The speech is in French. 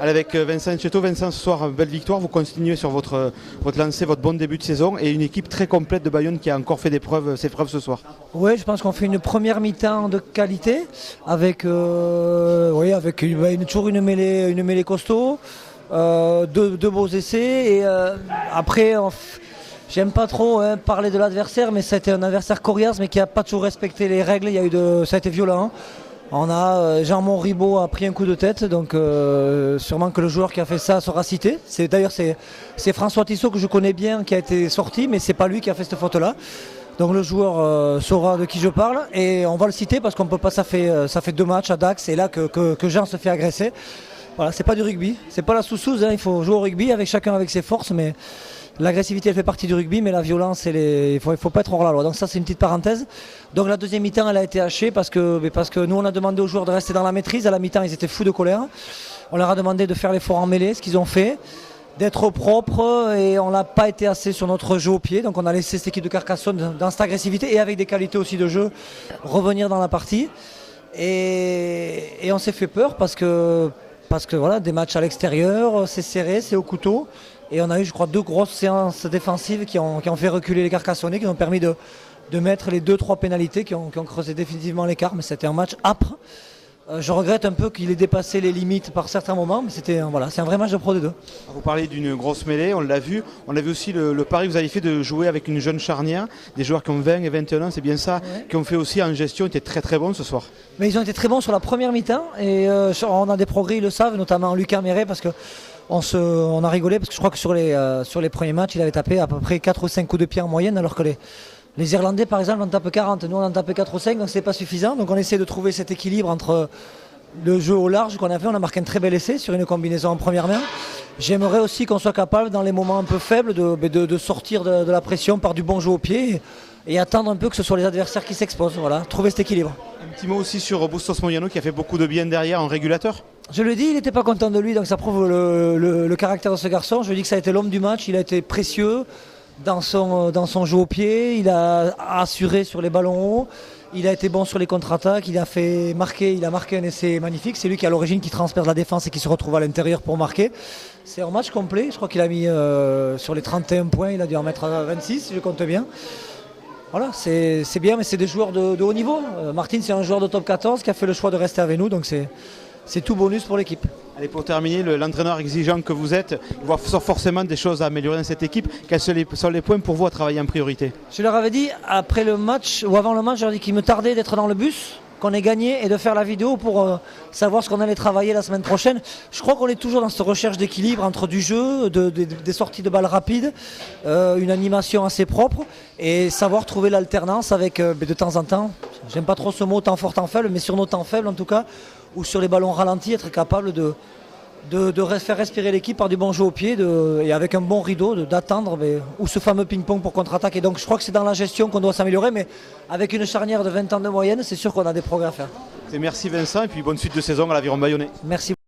Allez, avec Vincent Cheto. Vincent, ce soir, belle victoire. Vous continuez sur votre lancée, votre bon début de saison et une équipe très complète de Bayonne qui a encore fait ses preuves ce soir. Oui, je pense qu'on fait une première mi-temps de qualité avec, toujours une mêlée costaud, deux beaux essais. Et après, j'aime pas trop parler de l'adversaire, mais c'était un adversaire coriace mais qui n'a pas toujours respecté les règles. Ça a été violent. Jean-Mon Ribot a pris un coup de tête, donc sûrement que le joueur qui a fait ça sera cité. D'ailleurs c'est François Tissot que je connais bien qui a été sorti, mais c'est pas lui qui a fait cette faute-là. Donc le joueur saura de qui je parle et on va le citer parce qu'on peut pas. Ça fait 2 matchs à Dax et là que Jean se fait agresser. Voilà, c'est pas du rugby, c'est pas la sous-sous. Il faut jouer au rugby avec chacun avec ses forces, mais l'agressivité elle fait partie du rugby, mais la violence il faut pas être hors la loi. Donc ça c'est une petite parenthèse. Donc la deuxième mi-temps elle a été hachée parce que nous on a demandé aux joueurs de rester dans la maîtrise. À la mi-temps ils étaient fous de colère. On leur a demandé de faire l'effort en mêlée, ce qu'ils ont fait, d'être propre et on n'a pas été assez sur notre jeu au pied. Donc on a laissé cette équipe de Carcassonne dans cette agressivité et avec des qualités aussi de jeu revenir dans la partie. Et on s'est fait peur parce que voilà, des matchs à l'extérieur, c'est serré, c'est au couteau. Et on a eu, je crois, 2 grosses séances défensives qui ont fait reculer les Carcassonnais, qui ont permis de mettre les 2-3 pénalités qui ont creusé définitivement l'écart. Mais c'était un match âpre. Je regrette un peu qu'il ait dépassé les limites par certains moments, mais c'est un vrai match de Pro D2. Vous parlez d'une grosse mêlée, on l'a vu. On a vu aussi le pari que vous avez fait de jouer avec une jeune charnière, des joueurs qui ont 20 et 21 ans, c'est bien ça, ouais. Qui ont fait aussi en gestion, étaient très très bons ce soir. Mais ils ont été très bons sur la première mi-temps et on a des progrès, ils le savent, notamment Lucas Méret, parce que on a rigolé parce que je crois que sur les premiers matchs, il avait tapé à peu près 4 ou 5 coups de pied en moyenne, alors que les Irlandais, par exemple, en tapent 40. Nous, on en tape 4 ou 5, donc c'est pas suffisant. Donc on essaie de trouver cet équilibre entre le jeu au large qu'on a fait. On a marqué un très bel essai sur une combinaison en première main. J'aimerais aussi qu'on soit capable, dans les moments un peu faibles, de sortir de la pression par du bon jeu au pied et attendre un peu que ce soit les adversaires qui s'exposent. Voilà, trouver cet équilibre. Un petit mot aussi sur Bustos Moyano qui a fait beaucoup de bien derrière en régulateur. Je le dis, il n'était pas content de lui, donc ça prouve le caractère de ce garçon. Je dis que ça a été l'homme du match, il a été précieux dans son jeu au pied, il a assuré sur les ballons hauts, il a été bon sur les contre-attaques, il a marqué un essai magnifique. C'est lui qui est à l'origine, qui transperce la défense et qui se retrouve à l'intérieur pour marquer. C'est un match complet, je crois qu'il a mis sur les 31 points, il a dû en mettre à 26 si je compte bien. Voilà, c'est bien, mais c'est des joueurs de haut niveau. Martin, c'est un joueur de top 14 qui a fait le choix de rester avec nous, donc c'est tout bonus pour l'équipe. Allez, pour terminer, l'entraîneur exigeant que vous êtes, il voit forcément des choses à améliorer dans cette équipe. Quels sont les points pour vous à travailler en priorité? Je leur avais dit après le match, ou avant le match, je leur ai dit qu'il me tardait d'être dans le bus, qu'on ait gagné et de faire la vidéo pour savoir ce qu'on allait travailler la semaine prochaine. Je crois qu'on est toujours dans cette recherche d'équilibre entre du jeu, des sorties de balles rapides, une animation assez propre et savoir trouver l'alternance avec de temps en temps, j'aime pas trop ce mot temps fort, temps faible, mais sur nos temps faibles en tout cas, ou sur les ballons ralentis, être capable de faire respirer l'équipe par du bon jeu au pied et avec un bon rideau, d'attendre ou ce fameux ping-pong pour contre-attaque. Et donc je crois que c'est dans la gestion qu'on doit s'améliorer, mais avec une charnière de 20 ans de moyenne, c'est sûr qu'on a des progrès à faire. Merci Vincent et puis bonne suite de saison à l'Aviron Bayonnais. Merci.